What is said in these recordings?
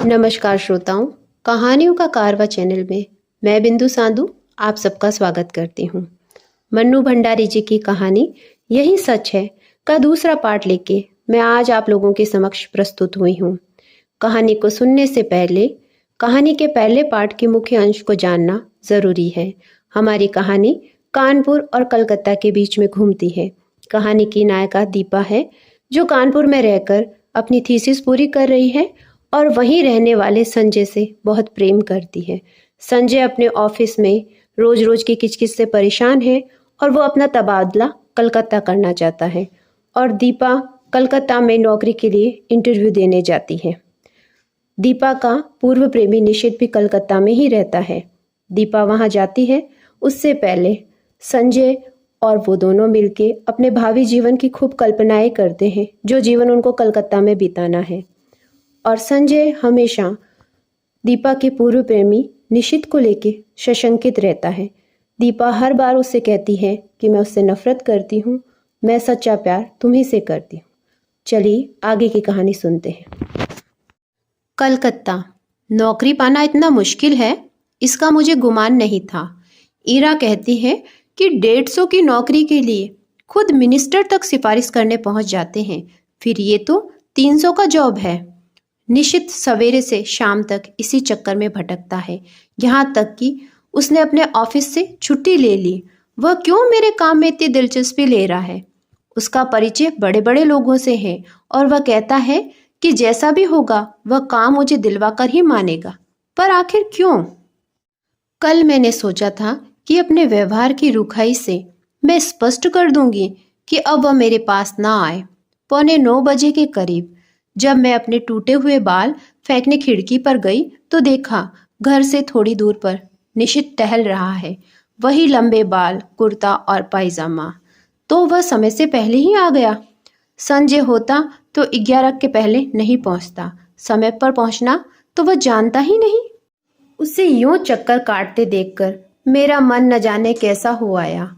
नमस्कार श्रोताओं, कहानियों का कारवा चैनल में मैं बिंदु सांधु आप सबका स्वागत करती हूँ। मन्नू भंडारी जी की कहानी यही सच है का दूसरा पार्ट लेके मैं आज आप लोगों के समक्ष प्रस्तुत हुई हूँ। कहानी को सुनने से पहले कहानी के पहले पार्ट के मुख्य अंश को जानना जरूरी है। हमारी कहानी कानपुर और कलकत्ता के बीच में घूमती है। कहानी की नायिका दीपा है, जो कानपुर में रहकर अपनी थीसिस पूरी कर रही है और वहीं रहने वाले संजय से बहुत प्रेम करती है। संजय अपने ऑफिस में रोज रोज की किचकिच से परेशान है और वो अपना तबादला कलकत्ता करना चाहता है और दीपा कलकत्ता में नौकरी के लिए इंटरव्यू देने जाती है। दीपा का पूर्व प्रेमी निशित भी कलकत्ता में ही रहता है। दीपा वहां जाती है उससे पहले संजय और वो दोनों मिलके अपने भावी जीवन की खूब कल्पनाएं करते हैं, जो जीवन उनको कलकत्ता में बिताना है। और संजय हमेशा दीपा के पूर्व प्रेमी निशित को लेके सशंकित रहता है। दीपा हर बार उससे कहती है कि मैं उससे नफरत करती हूँ, मैं सच्चा प्यार तुम्ही से करती हूँ। चलिए आगे की कहानी सुनते हैं। कलकत्ता नौकरी पाना इतना मुश्किल है, इसका मुझे गुमान नहीं था। ईरा कहती है कि 150 की नौकरी के लिए खुद मिनिस्टर तक सिफारिश करने पहुंच जाते हैं, फिर ये तो 300 का जॉब है। निशित सवेरे से शाम तक इसी चक्कर में भटकता है, यहाँ तक कि उसने अपने ऑफिस से छुट्टी ले ली। वह क्यों मेरे काम में इतनी दिलचस्पी ले रहा है? उसका परिचय बड़े बड़े लोगों से है और वह कहता है कि जैसा भी होगा वह काम मुझे दिलवा कर ही मानेगा, पर आखिर क्यों? कल मैंने सोचा था कि अपने व्यवहार की रुखाई से मैं स्पष्ट कर दूंगी कि अब वह मेरे पास ना आए। 8:45 बजे के करीब जब मैं अपने टूटे हुए बाल फेंकने खिड़की पर गई तो देखा घर से थोड़ी दूर पर निशित टहल रहा है। वही लंबे बाल, कुर्ता और पायजामा। तो वह समय से पहले ही आ गया। संजय होता तो 11 के पहले नहीं पहुंचता। समय पर पहुंचना तो वह जानता ही नहीं। उसे यूं चक्कर काटते देखकर मेरा मन न जाने कैसा हो आया,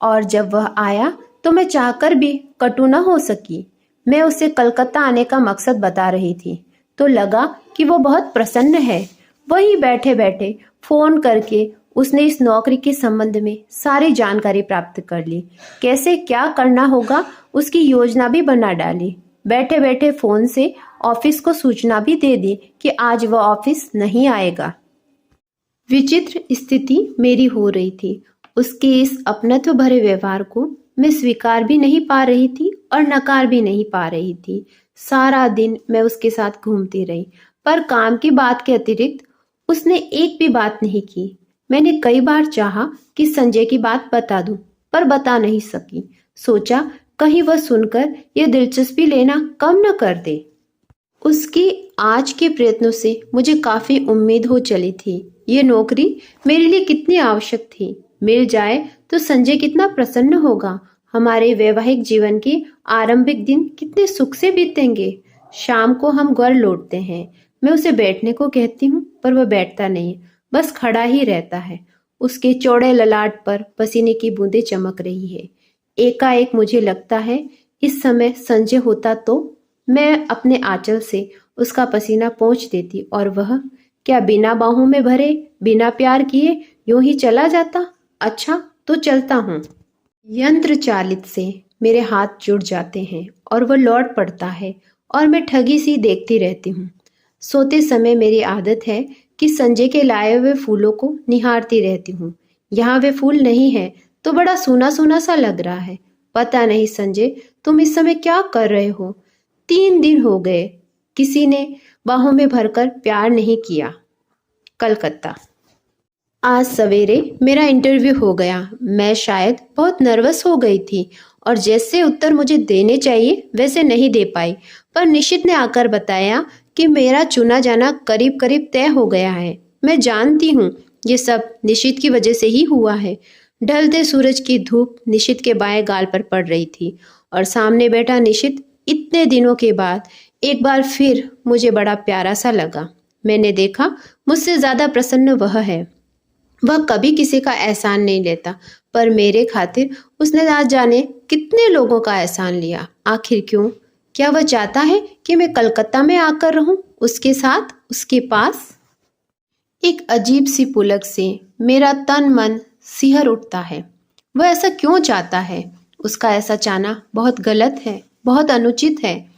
और जब वह आया तो मैं चाहकर भी कटु न हो सकी। मैं उसे कलकत्ता आने का मकसद बता रही थी तो लगा कि वो बहुत प्रसन्न है। वही बैठे बैठे फोन करके उसने इस नौकरी के संबंध में सारी जानकारी प्राप्त कर ली। कैसे क्या करना होगा उसकी योजना भी बना डाली। बैठे बैठे फोन से ऑफिस को सूचना भी दे दी कि आज वह ऑफिस नहीं आएगा। विचित्र स्थिति मेरी हो रही थी। उसके इस अपनत्व भरे व्यवहार को मैं स्वीकार भी नहीं पा रही थी और नकार भी नहीं पा रही थी। सारा दिन मैं उसके साथ घूमती रही, पर काम की बात के अतिरिक्त उसने एक भी बात नहीं की। मैंने कई बार चाहा कि संजय की बात बता दूं, पर बता नहीं सकी। सोचा कहीं वह सुनकर यह दिलचस्पी लेना कम न कर दे। उसकी आज के प्रयत्नों से मुझे काफी उम्मीद हो चली थी। ये नौकरी मेरे लिए कितनी आवश्यक थी। मिल जाए तो संजय कितना प्रसन्न होगा। हमारे वैवाहिक जीवन के आरंभिक दिन कितने सुख से बीतेंगे। शाम को हम घर लौटते हैं। मैं उसे बैठने को कहती हूँ, पर वह बैठता नहीं, बस खड़ा ही रहता है। उसके चौड़े ललाट पर पसीने की बूंदें चमक रही है। एकाएक मुझे लगता है इस समय संजय होता तो मैं अपने आंचल से उसका पसीना पोंछ देती और वह क्या बिना बाहों में भरे, बिना प्यार किए यूं ही चला जाता। अच्छा तो चलता हूँ। यंत्र चालित से मेरे हाथ जुड़ जाते हैं और वह लौट पड़ता है और मैं ठगी सी देखती रहती हूँ। सोते समय मेरी आदत है कि संजय के लाए हुए फूलों को निहारती रहती हूँ। यहाँ वे फूल नहीं है तो बड़ा सूना सूना सा लग रहा है। पता नहीं संजय तुम इस समय क्या कर रहे हो? 3 दिन हो गए किसी ने बाहों में भरकर प्यार नहीं किया। कलकत्ता। आज सवेरे मेरा इंटरव्यू हो गया। मैं शायद बहुत नर्वस हो गई थी और जैसे उत्तर मुझे देने चाहिए वैसे नहीं दे पाई, पर निशित ने आकर बताया कि मेरा चुना जाना करीब करीब तय हो गया है। मैं जानती हूँ ये सब निशित की वजह से ही हुआ है। ढलते सूरज की धूप निशित के बाएं गाल पर पड़ रही थी और सामने बैठा निशित इतने दिनों के बाद एक बार फिर मुझे बड़ा प्यारा सा लगा। मैंने देखा मुझसे ज्यादा प्रसन्न वह है। वह कभी किसी का एहसान नहीं लेता, पर मेरे खातिर उसने आज जाने कितने लोगों का एहसान लिया। आखिर क्यों? क्या वह चाहता है कि मैं कलकत्ता में आकर रहूं? उसके साथ उसके पास एक अजीब सी पुलक से मेरा तन मन सिहर उठता है। वह ऐसा क्यों चाहता है? उसका ऐसा चाहना बहुत गलत है, बहुत अनुचित है।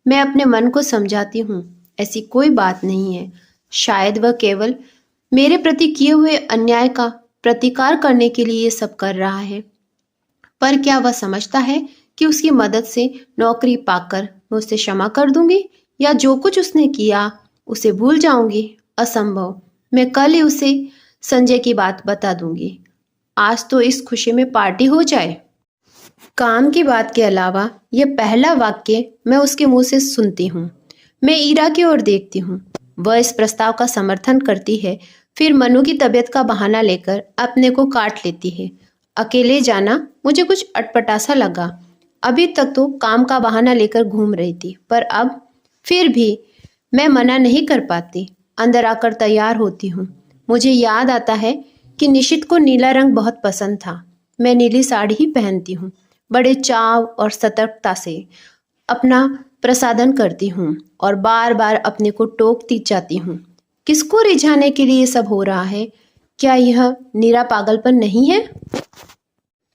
मैं अपने मन को समझाती हूँ, ऐसी कोई बात नहीं है। शायद वह केवल मेरे प्रति किए हुए अन्याय का प्रतिकार करने के लिए ये सब कर रहा है। पर क्या वह समझता है कि उसकी मदद से नौकरी पाकर मैं उसे क्षमा कर दूंगी या जो कुछ उसने किया उसे भूल जाऊंगी? असंभव। मैं कल ही उसे संजय की बात बता दूंगी। आज तो इस खुशी में पार्टी हो जाए। काम की बात के अलावा यह पहला वाक्य मैं उसके मुंह से सुनती हूँ। मैं ईरा की ओर देखती हूँ। वह इस प्रस्ताव का समर्थन करती है, फिर मनु की तबीयत का बहाना लेकर अपने को काट लेती है। अकेले जाना मुझे कुछ अटपटा लगा। अभी तक तो काम का बहाना लेकर घूम रही थी, पर अब फिर भी मैं मना नहीं कर पाती। अंदर आकर तैयार होती हूँ। मुझे याद आता है कि निशित को नीला रंग बहुत पसंद था। मैं नीली साड़ी ही पहनती हूँ। बड़े चाव और सतर्कता से अपना प्रसाधन करती हूँ और बार बार अपने को टोकती जाती हूँ। किसको रिझाने के लिए ये सब हो रहा है? क्या यह निरा पागलपन नहीं है?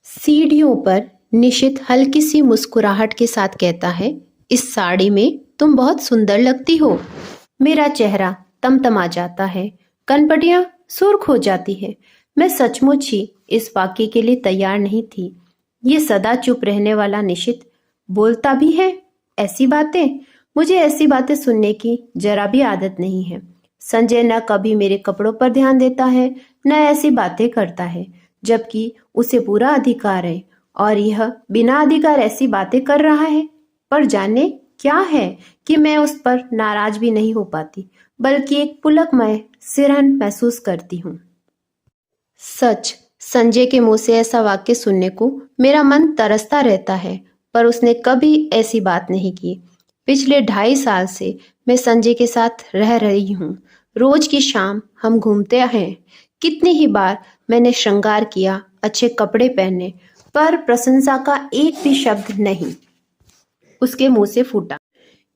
सीढ़ियों पर निशित हल्की सी मुस्कुराहट के साथ कहता है, इस साड़ी में तुम बहुत सुंदर लगती हो। मेरा चेहरा तमतमा जाता है, कनपटियां सुर्ख हो जाती है। मैं सचमुच ही इस वाक्य के लिए तैयार नहीं थी। ये सदा चुप रहने वाला निशित बोलता भी है ऐसी बातें। मुझे ऐसी बातें सुनने की जरा भी आदत नहीं है। संजय न कभी मेरे कपड़ों पर ध्यान देता है, न ऐसी बातें करता है, जबकि उसे पूरा अधिकार है और यह बिना अधिकार ऐसी बातें कर रहा है। पर जाने क्या है कि मैं उस पर नाराज भी नहीं हो पाती, बल्कि एक पुलकमय सिरहन महसूस करती हूँ। सच, संजय के मुंह से ऐसा वाक्य सुनने को मेरा मन तरसता रहता है, पर उसने कभी ऐसी बात नहीं की। पिछले 2.5 साल से मैं संजय के साथ रह रही हूँ। रोज की शाम हम घूमते हैं। कितनी ही बार मैंने श्रृंगार किया, अच्छे कपड़े पहने, पर प्रशंसा का एक भी शब्द नहीं उसके मुंह से फूटा।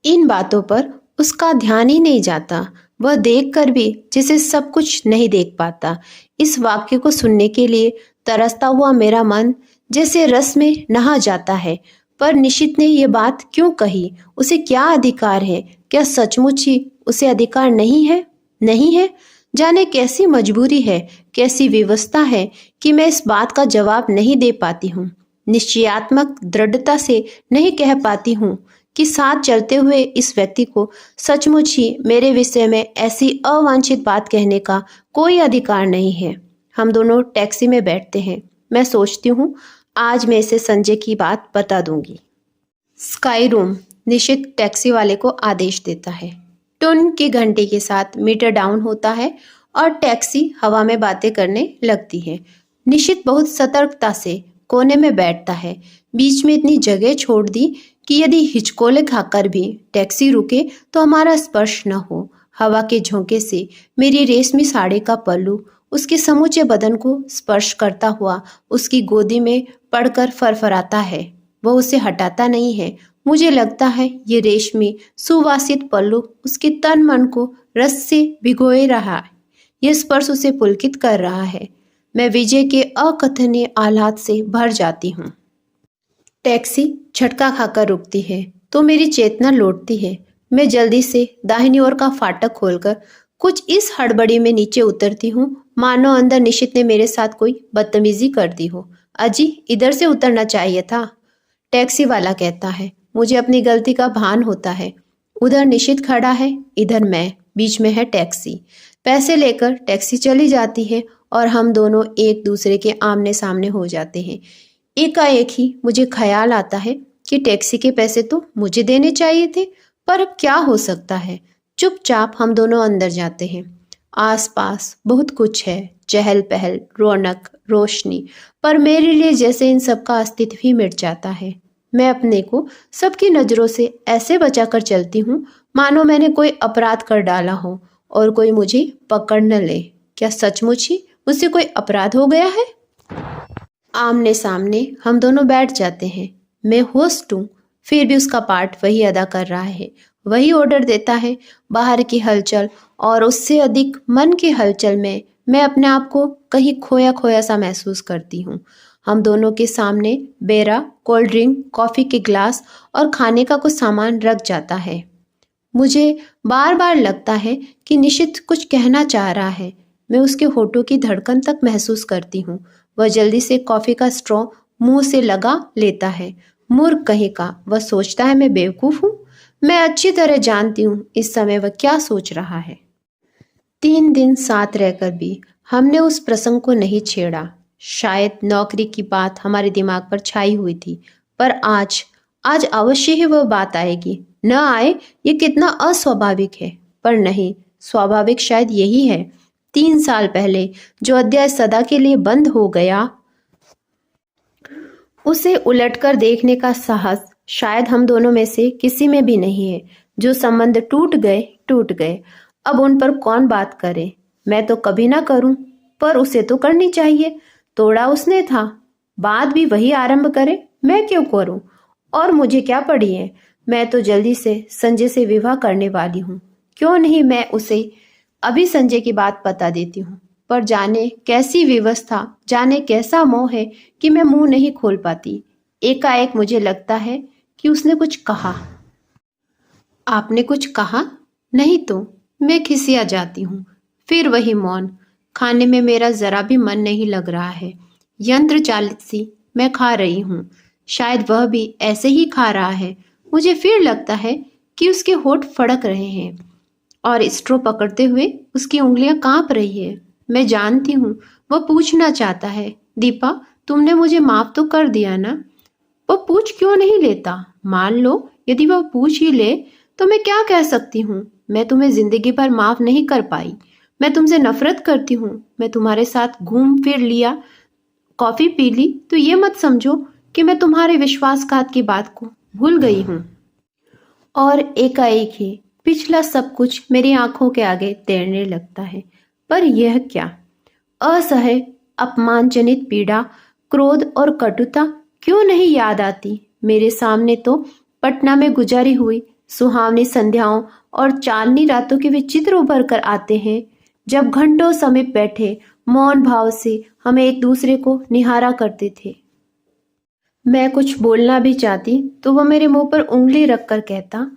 इन बातों पर उसका ध्यान ही नहीं जाता। वह देखकर भी जिसे सब कुछ नहीं देख पाता। इस वाक्य को सुनने के लिए तरसता हुआ मेरा मन जैसे रस में नहा जाता है। पर निशित ने ये बात क्यों कही? उसे क्या अधिकार है? क्या सचमुच ही उसे अधिकार नहीं है? नहीं है? जाने कैसी मजबूरी है, कैसी व्यवस्था है कि मैं इस बात का जवाब नहीं दे पाती हूँ। निश्चयात्मक दृढ़ता से नहीं कह पाती हूँ कि साथ चलते हुए इस व्यक्ति को सचमुच ही मेरे विषय में ऐसी अवांछित बात कहने का कोई अधिकार नहीं है। हम दोनों टैक्सी में बैठते हैं। मैं सोचती हूँ आज मैं इसे संजय की बात बता दूंगी। स्काई रूम, निशित टैक्सी वाले को आदेश देता है। टुन की घंटे के साथ मीटर डाउन होता है और टैक्सी हवा में बातें करने लगती है। निशित बहुत सतर्कता से कोने में बैठता है। बीच में इतनी जगह छोड़ दी कि यदि हिचकोले खाकर भी टैक्सी रुके तो हमारा स्पर्श न हो। हवा के झोंके से मेरी रेशमी साड़ी का पल्लू उसके समूचे बदन को स्पर्श करता हुआ उसकी गोदी में पड़कर फरफराता है। वह उसे हटाता नहीं है। मुझे लगता है ये रेशमी सुवासित पल्लू उसके तन मन को रस से भिगोए रहा है। यह स्पर्श उसे पुलकित कर रहा है। मैं विजय के अकथनीय आह्लाद से भर जाती हूँ। टैक्सी झटका खाकर रुकती है तो मेरी चेतना लौटती है। मैं जल्दी से दाहिनी ओर का फाटक खोलकर कुछ इस हड़बड़ी में नीचे उतरती हूँ मानो अंदर निशित ने मेरे साथ कोई बदतमीजी कर दी हो। अजी, इधर से उतरना चाहिए था, टैक्सी वाला कहता है। मुझे अपनी गलती का भान होता है। उधर निशित खड़ा है, इधर मैं, बीच में है टैक्सी। पैसे लेकर टैक्सी चली जाती है और हम दोनों एक दूसरे के आमने सामने हो जाते हैं। एकाएक ही मुझे ख्याल आता है कि टैक्सी के पैसे तो मुझे देने चाहिए थे, पर अब क्या हो सकता है। चुपचाप हम दोनों अंदर जाते हैं। आसपास बहुत कुछ है, चहल पहल, रौनक, रोशनी, पर मेरे लिए जैसे इन सब का अस्तित्व ही मिट जाता है। मैं अपने को सबकी नज़रों से ऐसे बचाकर चलती हूँ मानो मैंने कोई अपराध कर डाला हो और कोई मुझे पकड़ न ले। क्या सचमुच ही मुझसे कोई अपराध हो गया है? आमने सामने हम दोनों बैठ जाते हैं। मैं होस्ट हूँ, फिर भी उसका पार्ट वही अदा कर रहा है वही ऑर्डर देता है। बाहर की हलचल और उससे अधिक मन की हलचल में मैं अपने आप को कहीं खोया खोया सा महसूस करती हूँ। हम दोनों के सामने बेरा, कोल्ड ड्रिंक, कॉफ़ी के ग्लास और खाने का कुछ सामान रख जाता है। मुझे बार बार लगता है कि निशित कुछ कहना चाह रहा है। मैं उसके होठों की धड़कन तक महसूस करती हूँ। वह जल्दी से कॉफ़ी का स्ट्रॉ मुंह से लगा लेता है। मूर्ख कहीं का, वह सोचता है मैं बेवकूफ़ हूँ। मैं अच्छी तरह जानती हूँ इस समय वह क्या सोच रहा है। 3 दिन साथ रहकर भी हमने उस प्रसंग को नहीं छेड़ा। शायद नौकरी की बात हमारे दिमाग पर छाई हुई थी, पर आज आज अवश्य ही वह बात आएगी। न आए ये कितना अस्वाभाविक है, पर नहीं, स्वाभाविक शायद यही है। 3 साल पहले जो अध्याय सदा के लिए बंद हो गया, उसे उलटकर देखने का साहस शायद हम दोनों में से किसी में भी नहीं है। जो संबंध टूट गए टूट गए, अब उन पर कौन बात करे। मैं तो कभी ना करूं, पर उसे तो करनी चाहिए। तोड़ा उसने था, बात भी वही आरंभ करे, मैं क्यों करूं। और मुझे क्या पड़ी है, मैं तो जल्दी से संजय से विवाह करने वाली हूँ। क्यों नहीं मैं उसे अभी संजय की बात बता देती हूँ। पर जाने कैसी व्यवस्था, जाने कैसा मोह है कि मैं मुंह नहीं खोल पाती। एकाएक मुझे लगता है कि उसने कुछ कहा। आपने कुछ कहा? नहीं तो मैं खिसिया जाती हूँ। फिर वही मौन। खाने में मेरा जरा भी मन नहीं लग रहा है। यंत्र चालित सी मैं खा रही हूँ। शायद वह भी ऐसे ही खा रहा है। मुझे फिर लगता है कि उसके होठ फड़क रहे हैं और स्ट्रो पकड़ते हुए उसकी उंगलियां कांप रही है। मैं जानती हूँ वह पूछना चाहता है, दीपा तुमने मुझे माफ तो कर दिया ना। वह पूछ क्यों नहीं लेता? मान लो यदि वह पूछ ही ले तो मैं क्या कह सकती हूँ? मैं तुम्हें जिंदगी भर माफ नहीं कर पाई। मैं तुमसे नफरत करती हूँ। मैं तुम्हारे साथ घूम फिर लिया, कॉफी पी ली, तो ये मत समझो कि मैं तुम्हारे विश्वासघात की बात को भूल गई हूँ। और एकाएक ही पिछला सब कुछ मेरी आंखों के आगे तैरने लगता है। पर यह क्या? असह्य अपमानजनित पीड़ा, क्रोध और कटुता क्यों नहीं याद आती? मेरे सामने तो पटना में गुजारी हुई सुहावनी संध्याओं और चांदनी रातों के वे चित्र उभर कर आते हैं, जब घंटों समीप बैठे मौन भाव से हम एक दूसरे को निहारा करते थे। मैं कुछ बोलना भी चाहती तो वह मेरे मुंह पर उंगली रखकर कहता,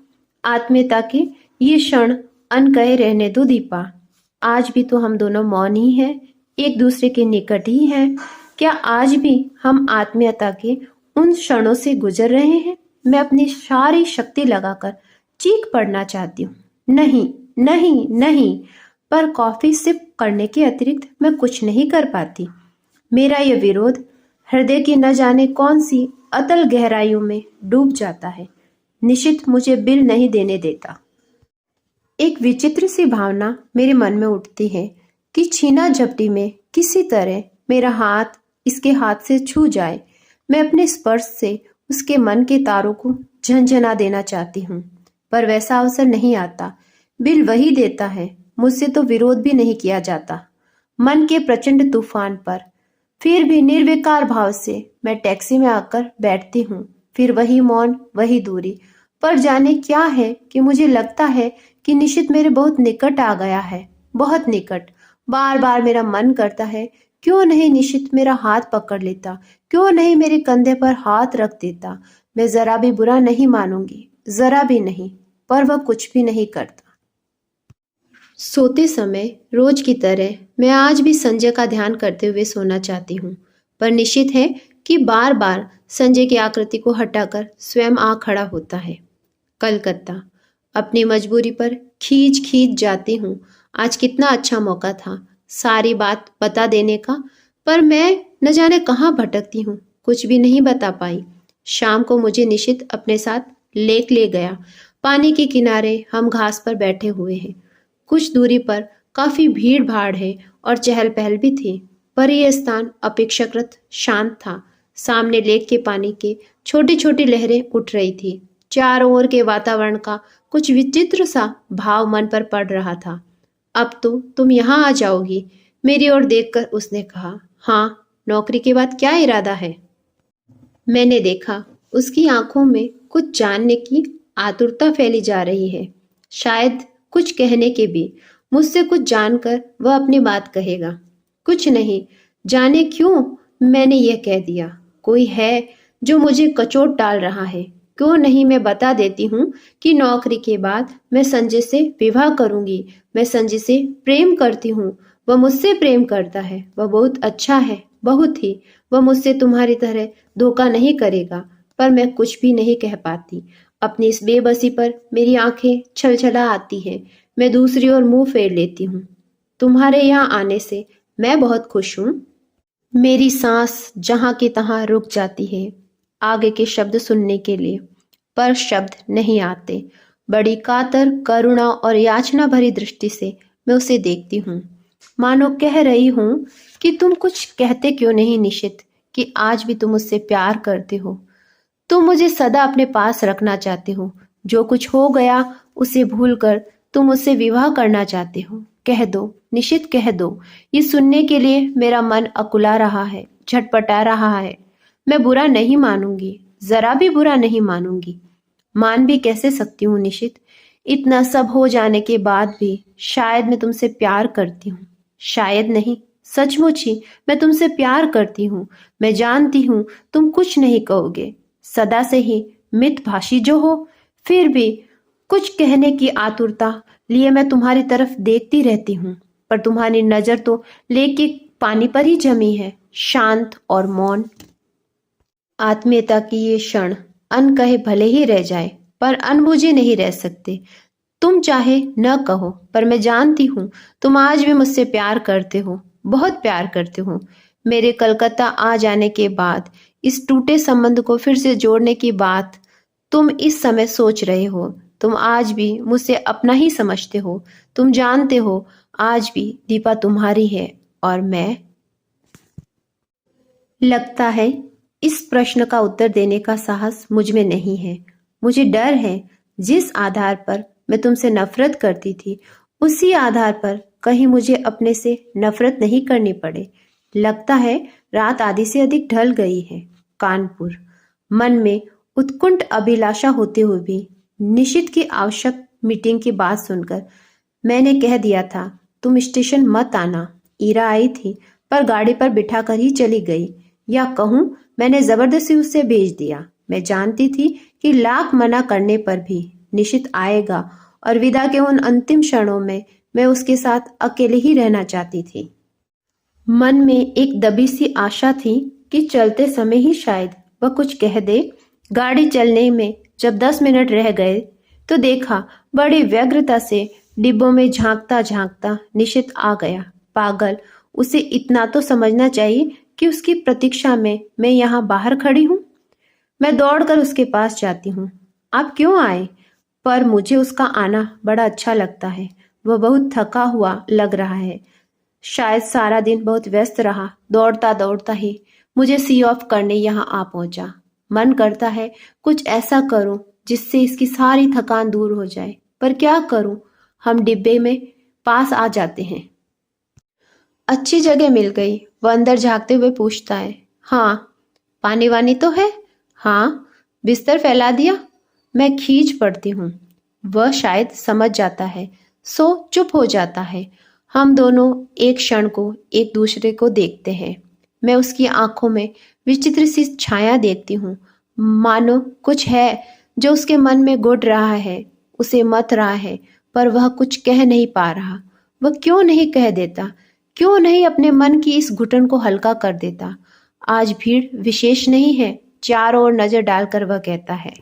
आत्मीयता के ये क्षण अनकहे रहने दो दीपा। आज भी तो हम दोनों मौन ही हैं, एक दूसरे के निकट ही हैं। क्या आज भी हम आत्मीयता के उन क्षणों से गुजर रहे हैं? मैं अपनी सारी शक्ति लगाकर चीख पड़ना चाहती हूँ, नहीं नहीं नहीं, पर कॉफी सिप करने के अतिरिक्त मैं कुछ नहीं कर पाती। मेरा यह विरोध हृदय की न जाने कौन सी अतल गहराइयों में डूब जाता है। निशित मुझे बिल नहीं देने देता। एक विचित्र सी भावना मेरे मन में उठती है कि छीना झपटी में किसी तरह मेरा हाथ इसके हाथ से छू जाए। मैं अपने स्पर्श से उसके मन के तारों को झंझना देना चाहती हूँ, पर वैसा अवसर नहीं आता। बिल वही देता है, मुझसे तो विरोध भी नहीं किया जाता। मन के प्रचंड तूफान पर फिर भी निर्विकार भाव से मैं टैक्सी में आकर बैठती हूँ। फिर वही मौन, वही दूरी। पर जाने क्या है कि मुझे लगता है कि निशित मेरे बहुत निकट आ गया है, बहुत निकट। बार बार मेरा मन करता है, क्यों नहीं निशित मेरा हाथ पकड़ लेता, क्यों नहीं मेरे कंधे पर हाथ रख देता। मैं जरा भी बुरा नहीं मानूंगी, जरा भी नहीं, पर वह कुछ भी नहीं करता। सोते समय रोज की तरह मैं आज भी संजय का ध्यान करते हुए सोना चाहती हूँ, पर निश्चित है कि बार बार संजय की आकृति को हटाकर स्वयं आ खड़ा होता है। कलकत्ता, अपनी मजबूरी पर खींच खींच जाती हूँ। आज कितना अच्छा मौका था सारी बात बता देने का, पर मैं न जाने कहाँ भटकती हूँ, कुछ भी नहीं बता पाई। शाम को मुझे निशित अपने साथ लेक ले गया। पानी के किनारे हम घास पर बैठे हुए हैं। कुछ दूरी पर काफी भीड़ भाड़ है और चहल पहल भी थी, पर यह स्थान अपेक्षाकृत शांत था। सामने लेक के पानी के छोटी छोटी लहरें उठ रही थी। चारों ओर के वातावरण का कुछ विचित्र सा भाव मन पर पड़ रहा था। अब तो तुम यहाँ आ जाओगी, मेरी ओर देखकर उसने कहा। हाँ, नौकरी के बाद क्या इरादा है? मैंने देखा उसकी आंखों में कुछ जानने की आतुरता फैली जा रही है। शायद कुछ कहने के भी, मुझसे कुछ जानकर वह अपनी बात कहेगा। कुछ नहीं, जाने क्यों मैंने यह कह दिया। कोई है जो मुझे कचोट डाल रहा है। क्यों नहीं मैं बता देती हूँ कि नौकरी के बाद मैं संजय से विवाह करूंगी। मैं संजय से प्रेम करती हूँ। वह मुझसे प्रेम करता है। वह बहुत अच्छा है, बहुत ही। वह मुझसे तुम्हारी तरह धोखा नहीं करेगा। पर मैं कुछ भी नहीं कह पाती। अपनी इस बेबसी पर मेरी आंखें छलछला आती है। मैं दूसरी ओर मुंह फेर लेती हूँ। तुम्हारे यहाँ आने से मैं बहुत खुश हूँ। मेरी सांस जहां की तहां रुक जाती है आगे के शब्द सुनने के लिए, पर शब्द नहीं आते। बड़ी कातर, करुणा और याचना भरी दृष्टि से मैं उसे देखती हूँ, मानो कह रही हूँ कि तुम कुछ कहते क्यों नहीं निशित, कि आज भी तुम मुझसे प्यार करते हो। तुम मुझे सदा अपने पास रखना चाहते हो। जो कुछ हो गया उसे भूलकर तुम मुझसे विवाह करना चाहते हो। कह दो निशित, कह दो। ये सुनने के लिए मेरा मन अकुला रहा है, झटपटा रहा है। मैं बुरा नहीं मानूंगी, जरा भी बुरा नहीं मानूंगी। मान भी कैसे सकती हूँ निशित? इतना सब हो जाने के बाद भी शायद मैं तुमसे प्यार करती हूँ। शायद नहीं, सचमुच ही मैं तुमसे प्यार करती हूँ। मैं जानती हूँ तुम कुछ नहीं कहोगे। सदा से ही मितभाषी जो हो, फिर भी कुछ कहने की आतुरता लिए मैं तुम्हारी तरफ देखती रहती हूँ। पर तुम्हारी नजर तो लेके पानी पर ही जमी है, शांत और मौन। आत्मीयता की ये क्षण अनकहे भले ही रह जाए, पर अनबुझे नहीं रह सकते। तुम चाहे न कहो, पर मैं जानती हूँ तुम आज भी मुझसे प्यार करते हो, बहुत प्यार करते हो। मेरे कलकत्ता आ जाने के बाद इस टूटे संबंध को फिर से जोड़ने की बात तुम इस समय सोच रहे हो। तुम आज भी मुझसे अपना ही समझते हो। तुम जानते हो आज भी दीपा तुम्हारी है और मैं। लगता है इस प्रश्न का उत्तर देने का साहस मुझ में नहीं है। मुझे डर है जिस आधार पर मैं तुमसे नफरत करती थी, उसी आधार पर कहीं मुझे अपने से नफरत नहीं करनी पड़े। लगता है रात आधी से अधिक ढल गई है। कानपुर। मन में उत्कुंठ अभिलाषा होते हुए भी निशित की आवश्यक मीटिंग की बात सुनकर मैंने कह दिया था तुम स्टेशन मत आना। ईरा आई थी पर गाड़ी पर बिठाकर ही चली गई, या कहूं मैंने जबरदस्ती उसे भेज दिया। मैं जानती थी कि लाख मना करने पर भी निशित आएगा और विदा के उन अंतिम क्षणों में मैं उसके साथ अकेले ही रहना चाहती थी। मन में एक दबी सी आशा थी कि चलते समय ही शायद वह कुछ कह दे। गाड़ी चलने में जब 10 मिनट रह गए तो देखा बड़ी व्यग्रता से डिब्बों में झांकता झांकता निशित आ गया। पागल, उसे इतना तो समझना चाहिए कि उसकी प्रतीक्षा में मैं यहाँ बाहर खड़ी हूँ। मैं दौड़कर उसके पास जाती हूँ। आप क्यों आए? पर मुझे उसका आना बड़ा अच्छा लगता है। वह बहुत थका हुआ लग रहा है। शायद सारा दिन बहुत व्यस्त रहा। दौड़ता दौड़ता ही मुझे सी ऑफ करने यहाँ आ पहुंचा। मन करता है कुछ ऐसा करूं जिससे इसकी सारी थकान दूर हो जाए, पर क्या करूं? हम डिब्बे में पास आ जाते हैं। अच्छी जगह मिल गई। वह अंदर झांकते हुए पूछता है। हाँ। पानी वानी तो है? हाँ। बिस्तर फैला दिया? मैं खींच पड़ती हूँ। वह शायद समझ जाता है, सो चुप हो जाता है। हम दोनों एक क्षण को एक दूसरे को देखते हैं। मैं उसकी आंखों में विचित्र सी छाया देखती हूँ, मानो कुछ है जो उसके मन में गुड़ रहा है, उसे मथ रहा है, पर वह कुछ कह नहीं पा रहा। वह क्यों नहीं कह देता? क्यों नहीं अपने मन की इस घुटन को हल्का कर देता? आज भीड़ विशेष नहीं है। चारों ओर नजर डालकर वह कहता है।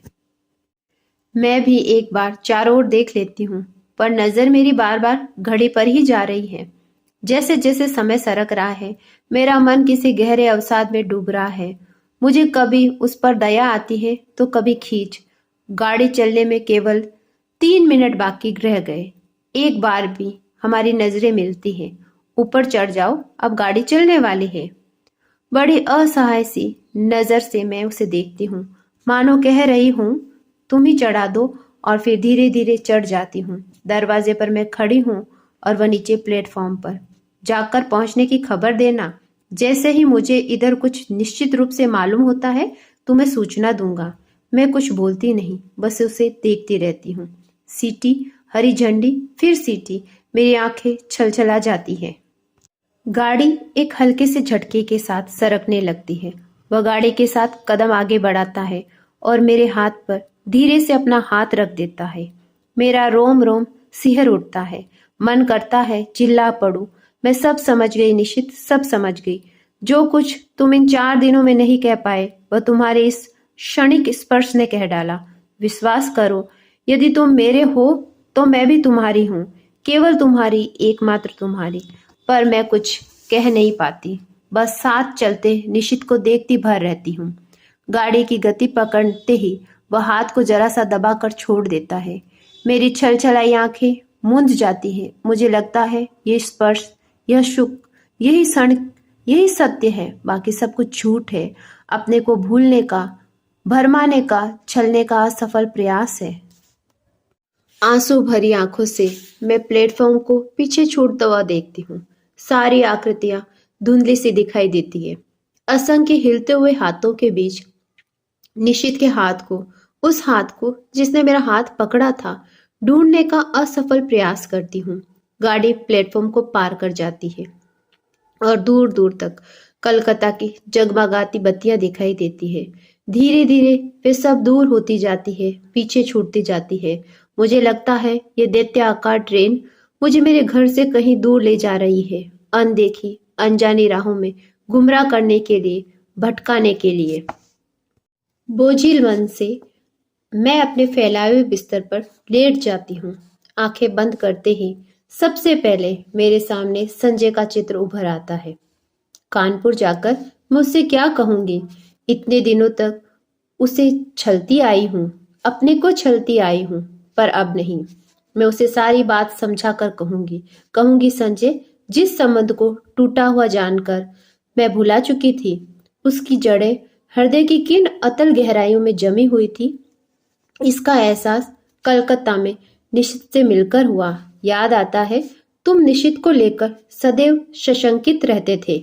मैं भी एक बार चारों ओर देख लेती हूँ, पर नजर मेरी बार बार घड़ी पर ही जा रही है। जैसे जैसे समय सरक रहा है, मेरा मन किसी गहरे अवसाद में डूब रहा है। मुझे कभी उस पर दया आती है तो कभी खींच। गाड़ी चलने में केवल 3 मिनट बाकी रह गए। एक बार भी हमारी नजरें मिलती हैं। ऊपर चढ़ जाओ, अब गाड़ी चलने वाली है। बड़ी असहाय सी नजर से मैं उसे देखती हूँ, मानो कह रही हूँ तुम ही चढ़ा दो, और फिर धीरे धीरे चढ़ जाती हूँ। दरवाजे पर मैं खड़ी हूँ और वह नीचे प्लेटफॉर्म पर। जाकर पहुंचने की खबर देना। जैसे ही मुझे इधर कुछ निश्चित रूप से मालूम होता है तो मैं सूचना दूंगा। मैं कुछ बोलती नहीं, बस उसे देखती रहती हूँ। सीटी, हरी झंडी, फिर सीटी, मेरी आंखें छलछला जाती है। गाड़ी एक हल्के से झटके के साथ सरकने लगती है। वह गाड़ी के साथ कदम आगे बढ़ाता है और मेरे हाथ पर धीरे से अपना हाथ रख देता है। मेरा रोम रोम सिहर उठता है। मन करता है चिल्ला पड़ूं। मैं सब समझ गई निशित, सब समझ गई। जो कुछ तुम इन 4 दिनों में नहीं कह पाए वह तुम्हारे इस क्षणिक स्पर्श ने कह डाला। विश्वास करो, यदि तुम मेरे हो तो मैं भी तुम्हारी हूँ, केवल तुम्हारी, एकमात्र तुम्हारी। पर मैं कुछ कह नहीं पाती, बस साथ चलते निशित को देखती भर रहती हूँ। गाड़ी की गति पकड़ते ही वह हाथ को जरा सा दबाकर छोड़ देता है। मेरी छलछलाई आंखें मूंद जाती हैं। मुझे लगता है ये स्पर्श, यह सुख, यही क्षण, यही सत्य है, बाकी सब कुछ झूठ है। अपने को भूलने का, भरमाने का, छलने का असफल प्रयास है। आंसू भरी आंखों से मैं प्लेटफॉर्म को पीछे छूटता हुआ देखती हूँ। सारी आकृतियां धुंधली सी दिखाई देती है। असंख्य हिलते हुए हाथों के बीच निशित के हाथ को, उस हाथ को जिसने मेरा हाथ पकड़ा था, ढूंढने का असफल प्रयास करती हूँ। गाड़ी प्लेटफॉर्म को पार कर जाती है और दूर दूर तक कलकत्ता की जगमगाती बत्तियां दिखाई देती है। धीरे धीरे वे सब दूर होती जाती है, पीछे छूटती जाती है। मुझे लगता है ये दैत्याकार ट्रेन मुझे मेरे घर से कहीं दूर ले जा रही है, अनदेखी अनजानी राहों में गुमराह करने के लिए, भटकाने के लिए। बोझिल मन से मैं अपने फैलाए हुए बिस्तर पर लेट जाती हूँ। आंखें बंद करते ही सबसे पहले मेरे सामने संजय का चित्र उभर आता है। कानपुर जाकर मैं उससे क्या कहूंगी? इतने दिनों तक उसे छलती आई हूँ, अपने को छलती आई हूँ, पर अब नहीं। मैं उसे सारी बात समझा कर कहूंगी संजय, जिस संबंध को टूटा हुआ जानकर मैं भुला चुकी थी, उसकी जड़ें हृदय की किन अतल गहराइयों में जमी हुई थी, इसका एहसास कलकत्ता में निशित से मिलकर हुआ। याद आता है तुम निशित को लेकर सदैव सशंकित रहते थे।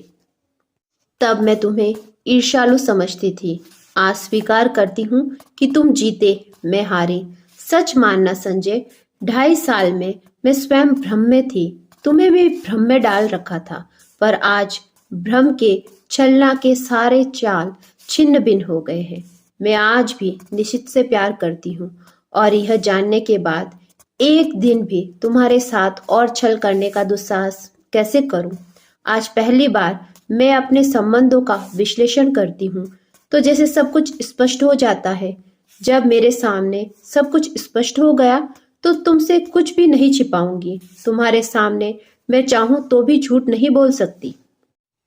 तब मैं तुम्हें ईर्ष्यालु समझती थी। आज स्वीकार करती हूँ कि तुम जीते, मैं हारी। सच मानना संजय, 2.5 साल में मैं स्वयं भ्रम में थी, तुम्हें भी भ्रम में डाल रखा था। पर आज भ्रम के, छलना के सारे चाल छिन्न भिन्न हो गए हैं। मैं आज भी निशित से प्यार करती हूँ और यह जानने के बाद एक दिन भी तुम्हारे साथ और छल करने का दुस्साहस कैसे करूं? आज पहली बार मैं अपने संबंधों का विश्लेषण करती हूँ तो जैसे सब कुछ स्पष्ट हो जाता है। जब मेरे सामने सब कुछ स्पष्ट हो गया तो तुमसे कुछ भी नहीं छिपाऊंगी। तुम्हारे सामने मैं चाहूं तो भी झूठ नहीं बोल सकती।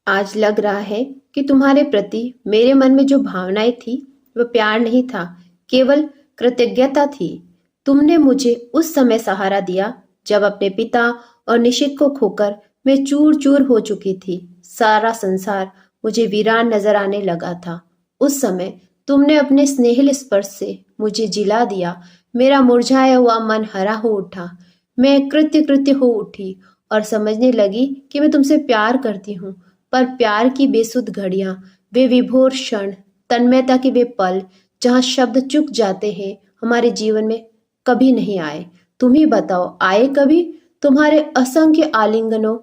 आज लग रहा है कि तुम्हारे प्रति मेरे मन में जो भावनाएं थी वह प्यार नहीं था, केवल कृतज्ञता थी। तुमने मुझे उस समय सहारा दिया जब अपने पिता और निशित को खोकर मैं चूर चूर हो चुकी थी। सारा संसार मुझे वीरान नजर आने लगा था। उस समय तुमने अपने स्नेहिल स्पर्श से मुझे जिला दिया। मेरा मुरझाया हुआ मन हरा हो उठा। मैं कृत्य हो उठी और समझने लगी कि मैं तुमसे प्यार करती हूँ। पर प्यार की बेसुध घड़ियां, वे विभोर क्षण, तन्मयता के वे पल जहाँ शब्द चुक जाते हैं, हमारे जीवन में कभी नहीं आए। तुम ही बताओ, आए कभी? तुम्हारे असंख्य आलिंगनों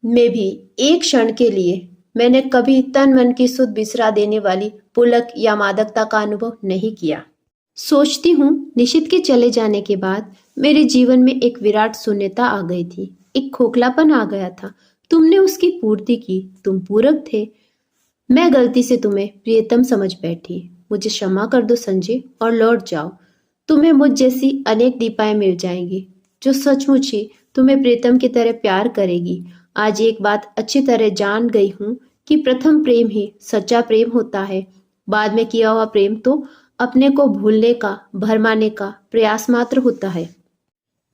में भी एक क्षण के लिए मैंने कभी तन मन की सुध बिसरा देने वाली पुलक या मादकता का अनुभव नहीं किया। सोचती हूँ निशित के चले जाने के बाद मेरे जीवन में एक विराट शून्यता आ गई थी, एक खोखलापन आ गया था। तुमने उसकी पूर्ति की, तुम पूरक थे। मैं गलती से तुम्हें प्रियतम समझ बैठी। मुझे क्षमा कर दो संजय और लौट जाओ। तुम्हें मुझ जैसी अनेक दीपाएं मिल जाएंगी जो सचमुच ही तुम्हें प्रीतम की तरह प्यार करेगी। आज एक बात अच्छी तरह जान गई हूँ कि प्रथम प्रेम ही सच्चा प्रेम होता है। बाद में किया हुआ प्रेम तो अपने को भूलने का, भरमाने का प्रयास मात्र होता है।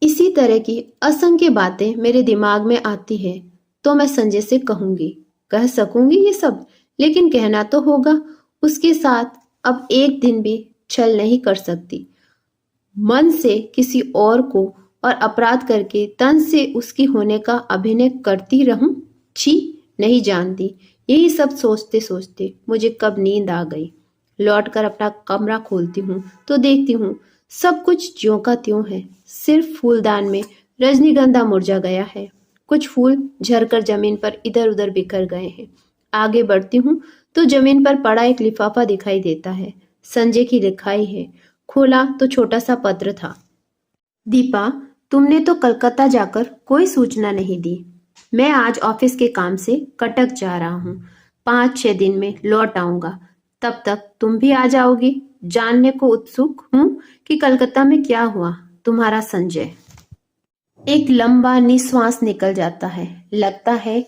इसी तरह की असंख्य बातें मेरे दिमाग में आती है तो मैं संजय से कहूंगी, कह सकूंगी ये सब, लेकिन कहना तो होगा। उसके साथ अब एक दिन भी छल नहीं कर सकती। मन से किसी और को और अपराध करके तन से उसकी होने का अभिनय करती रहूं? छी, नहीं जानती। यही सब सोचते सोचते मुझे कब नींद आ गई। लौटकर अपना कमरा खोलती हूँ तो देखती हूँ सब कुछ ज्यों का त्यों है। सिर्फ फूलदान में रजनीगंधा मुरझा गया है। कुछ फूल झरकर जमीन पर इधर उधर बिखर गए हैं। आगे बढ़ती हूँ तो जमीन पर पड़ा एक लिफाफा दिखाई देता है। संजय की लिखाई है। खोला तो छोटा सा पत्र था। दीपा, तुमने तो कलकत्ता जाकर कोई सूचना नहीं दी। मैं आज ऑफिस के काम से कटक जा रहा हूँ। 5-6 दिन में लौट आऊंगा। तब तक तुम भी आ जाओगी। जानने को उत्सुक हूँ कि कलकत्ता में क्या हुआ। तुम्हारा संजय। एक लंबा निश्वास निकल जाता है। लगता है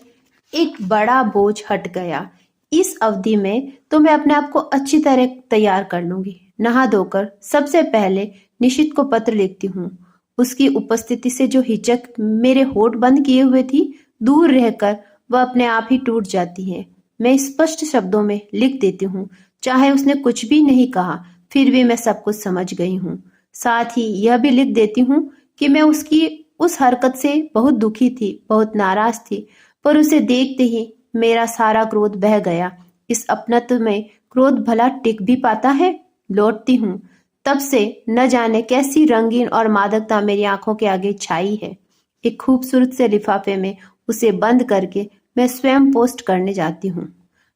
एक बड़ा बोझ हट गया। इस अवधि में तो मैं अपने आप को अच्छी तरह तैयार कर लूंगी। नहा धोकर सबसे पहले निशित को पत्र लिखती हूँ। उसकी उपस्थिति से जो हिचक मेरे होठ बंद किए हुए थी, दूर रहकर वह अपने आप ही टूट जाती है। मैं स्पष्ट शब्दों में लिख देती हूँ। चाहे उसने कुछ भी नहीं कहा, फिर भी मैं सब कुछ समझ गई हूँ। साथ ही यह भी लिख देती हूँ कि मैं उसकी उस हरकत से बहुत दुखी थी, बहुत नाराज थी, पर उसे देखते ही मेरा सारा क्रोध बह गया। इस अपनत्व में क्रोध भला टिक भी पाता है? लौटती हूँ। तब से न जाने कैसी रंगीन और मादकता मेरी आंखों के आगे छाई है। एक खूबसूरत से लिफाफे में उसे बंद करके मैं स्वयं पोस्ट करने जाती हूँ।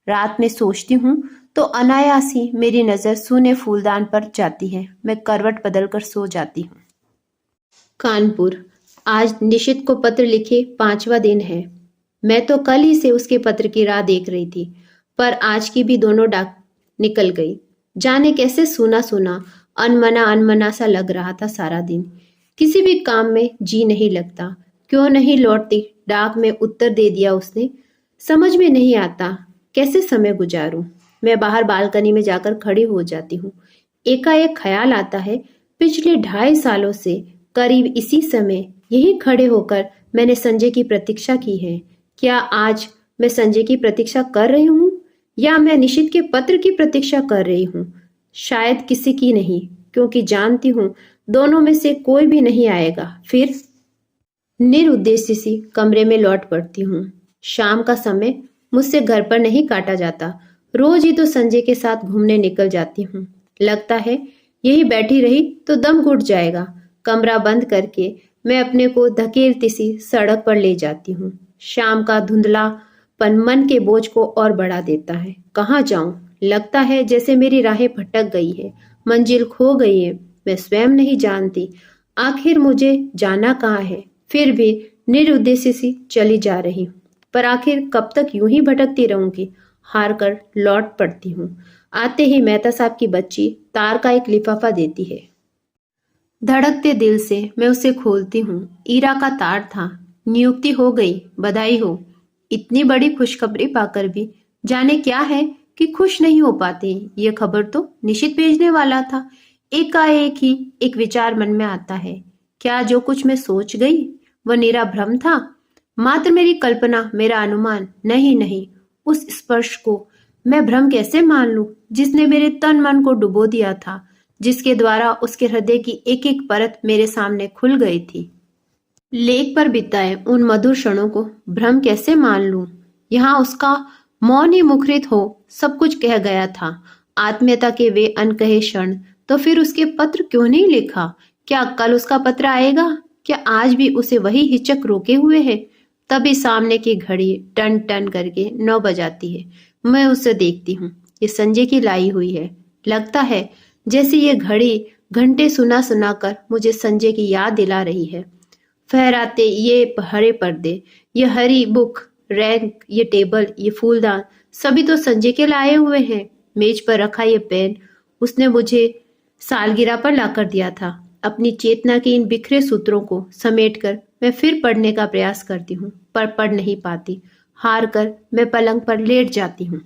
रात में सोचती हूँ तो अनायास ही मेरी नजर सूने फूलदान पर जाती है। मैं करवट बदलकर सो जाती हूँ। कानपुर। आज निशित को पत्र लिखे 5वां दिन है। मैं तो कल ही से उसके पत्र की राह देख रही थी, पर आज की भी दोनों डाक निकल गई। जाने कैसे सूना सूना, अनमना अनमना सा लग रहा था सारा दिन। किसी भी काम में जी नहीं लगता। क्यों नहीं लौटती? डाक में उत्तर दे दिया उसने। समझ में नहीं आता कैसे समय गुजारूं। मैं बाहर बालकनी में जाकर खड़ी हो जाती हूँ। एकाएक ख्याल आता है, पिछले 2.5 सालों से करीब इसी समय यही खड़े होकर मैंने संजय की प्रतीक्षा की है। क्या आज मैं संजय की प्रतीक्षा कर रही हूँ या मैं निशित के पत्र की प्रतीक्षा कर रही हूँ? शायद किसी की नहीं, क्योंकि जानती हूँ दोनों में से कोई भी नहीं आएगा। फिर निरुद्देश्य सी कमरे में लौट पड़ती हूँ। शाम का समय मुझसे घर पर नहीं काटा जाता। रोज ही तो संजय के साथ घूमने निकल जाती हूँ। लगता है यही बैठी रही तो दम घुट जाएगा। कमरा बंद करके मैं अपने को धकेलती सी सड़क पर ले जाती हूँ। शाम का धुंधलापन मन के बोझ को और बढ़ा देता है। कहाँ जाऊं? लगता है जैसे मेरी राहें भटक गई है, मंजिल खो गई है। मैं स्वयं नहीं जानती आखिर मुझे जाना कहाँ है। फिर भी निरुद्देश्य सी चली जा रही हूँ। पर आखिर कब तक यूं ही भटकती रहूंगी? हार कर लौट पड़ती हूँ। आते ही मेहता साहब की बच्ची तार का एक लिफाफा देती है। धड़कते दिल से मैं उसे खोलती हूँ। ईरा का तार था। नियुक्ति हो गई, बधाई हो। इतनी बड़ी खुशखबरी पाकर भी जाने क्या है कि खुश नहीं हो पाते। ये खबर तो निशित भेजने वाला था। एकाएक ही एक विचार मन में आता है। क्या जो कुछ मैं सोच गई वह निरा भ्रम था? मात्र मेरी कल्पना, मेरा अनुमान? नहीं नहीं, उस स्पर्श को मैं भ्रम कैसे मान लूं जिसने मेरे तन मन को डुबो दिया था, जिसके द्वारा उसके हृदय की एक एक परत मेरे सामने खुल गई थी। लेक पर बिताए उन मधुर क्षणों को भ्रम कैसे मान लूं? यहाँ उसका मौन ही मुखरित हो सब कुछ कह गया था। आत्मीयता के वे अनकहे क्षण। तो फिर उसके पत्र क्यों नहीं लिखा? क्या कल उसका पत्र आएगा? क्या आज भी उसे वही हिचक रोके हुए है? तभी सामने की घड़ी टन टन करके 9 बजाती है। मैं उसे देखती हूँ। ये संजय की लाई हुई है। लगता है जैसे ये घड़ी घंटे सुना सुना कर मुझे संजय की याद दिला रही है। फहराते ये हरे पर्दे, ये हरी बुक रैंक, ये टेबल, ये फूलदान, सभी तो संजय के लाए हुए हैं। मेज पर रखा ये पेन उसने मुझे सालगिरह पर लाकर दिया था। अपनी चेतना के इन बिखरे सूत्रों को समेटकर मैं फिर पढ़ने का प्रयास करती हूँ, पर पढ़ नहीं पाती। हार कर मैं पलंग पर लेट जाती हूँ।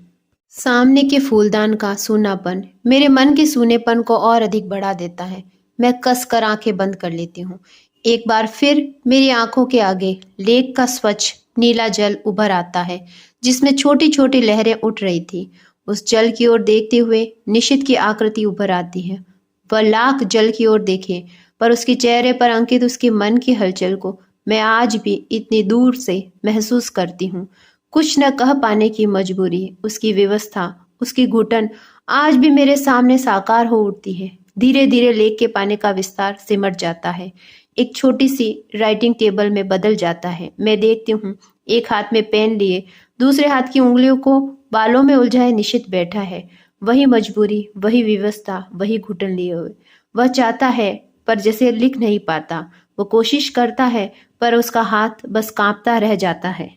सामने के फूलदान का सूनापन मेरे मन के सूनेपन को और अधिक बढ़ा देता है। मैं कसकर आंखें बंद कर लेती हूँ। एक बार फिर मेरी आंखों के आगे लेक का स्वच्छ नीला जल उभर आता है, जिसमें छोटी छोटी लहरें उठ रही थी। उस जल की ओर देखते हुए निशित की आकृति उभर आती है। वह लाख जल की ओर देखे, पर उसके चेहरे पर अंकित उसके मन की हलचल को मैं आज भी इतनी दूर से महसूस करती हूँ। कुछ न कह पाने की मजबूरी, उसकी व्यवस्था, उसकी घुटन आज भी मेरे सामने साकार हो उठती है। धीरे धीरे लेख के पाने का विस्तार सिमट जाता है, एक छोटी सी राइटिंग टेबल में बदल जाता है। मैं देखती हूँ, एक हाथ में पेन लिए दूसरे हाथ की उंगलियों को बालों में उलझाए निशित बैठा है। वही मजबूरी, वही विवशता, वही घुटन लिए हुए। वह चाहता है पर जैसे लिख नहीं पाता। वो कोशिश करता है पर उसका हाथ बस कांपता रह जाता है।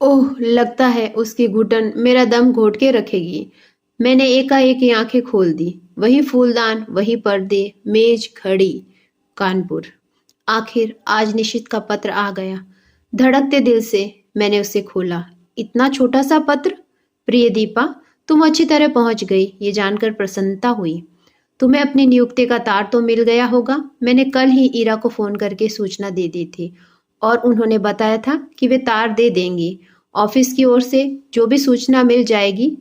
ओह, लगता है उसकी घुटन मेरा दम घोट के रखेगी। मैंने एकाएक ही आंखें खोल दी। वही फूलदान, वही पर्दे, मेज, घड़ी, कानपुर। आखिर आज निशित का पत्र आ गया। धड़कते दिल से मैंने उसे खोला। इतना छोटा सा पत्र। प्रिय दीपा, तुम अच्छी तरह पहुंच गई, ये जानकर प्रसन्नता हुई। तुम्हें अपनी नियुक्ति का तार तो मिल गया होगा। मैंने कल ही ईरा को फोन करके सूचना दे दी थी और उन्होंने बताया था कि वे तार दे देंगी। ऑफिस की ओर से जो भी सूचना मिल जाएगी,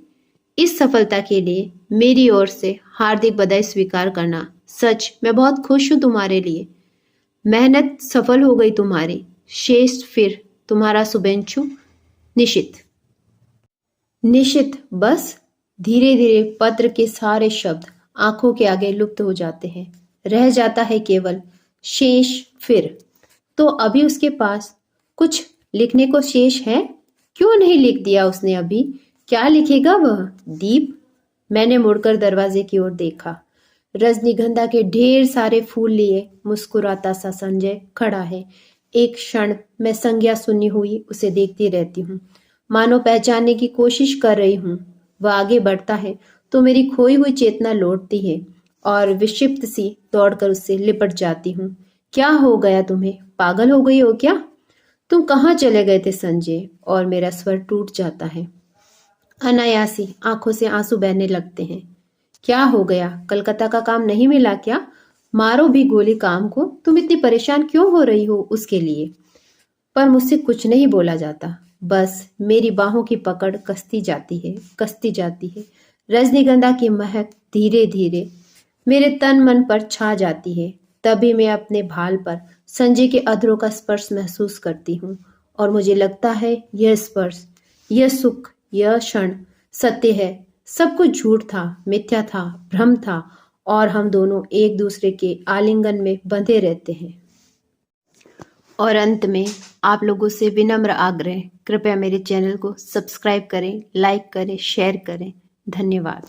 इस सफलता के लिए मेरी ओर से हार्दिक बधाई स्वीकार करना। सच मैं बहुत खुश हूं तुम्हारे लिए। मेहनत सफल हो गई तुम्हारी। शेष फिर तुम्हारा शुभेच्छु, निशित। निशित बस। धीरे धीरे पत्र के सारे शब्द आंखों के आगे लुप्त हो जाते हैं। रह जाता है केवल शेष फिर। तो अभी उसके पास कुछ लिखने को शेष है। क्यों नहीं लिख दिया उसने अभी? क्या लिखेगा वह? दीप। मैंने मुड़कर दरवाजे की ओर देखा। रजनीगंधा के ढेर सारे फूल लिए मुस्कुराता सा संजय खड़ा है। एक क्षण मैं संज्ञा सुनी हुई उसे देखती रहती हूँ, मानो पहचानने की कोशिश कर रही हूँ। वह आगे बढ़ता है तो मेरी खोई हुई चेतना लौटती है और विक्षिप्त सी दौड़कर उससे लिपट जाती हूँ। क्या हो गया तुम्हें? पागल हो गई हो क्या? तुम कहाँ चले गए थे संजय? और मेरा स्वर टूट जाता है। अनायासी आंखों से आंसू बहने लगते हैं। क्या हो गया? कलकत्ता का काम नहीं मिला क्या? मारो भी गोली काम को। तुम इतनी परेशान क्यों हो रही हो उसके लिए? पर मुझसे कुछ नहीं बोला जाता। बस मेरी बाहों की पकड़ कसती जाती है, कसती जाती है। रजनीगंधा की महक धीरे धीरे मेरे तन मन पर छा जाती है। तभी मैं अपने भाल पर संजय के अधरों का स्पर्श महसूस करती हूँ और मुझे लगता है यह स्पर्श, यह सुख, यह क्षण सत्य है। सब कुछ झूठ था, मिथ्या था, भ्रम था और हम दोनों एक दूसरे के आलिंगन में बंधे रहते हैं। और अंत में आप लोगों से विनम्र आग्रह, कृपया मेरे चैनल को सब्सक्राइब करें, लाइक करें, शेयर करें। धन्यवाद।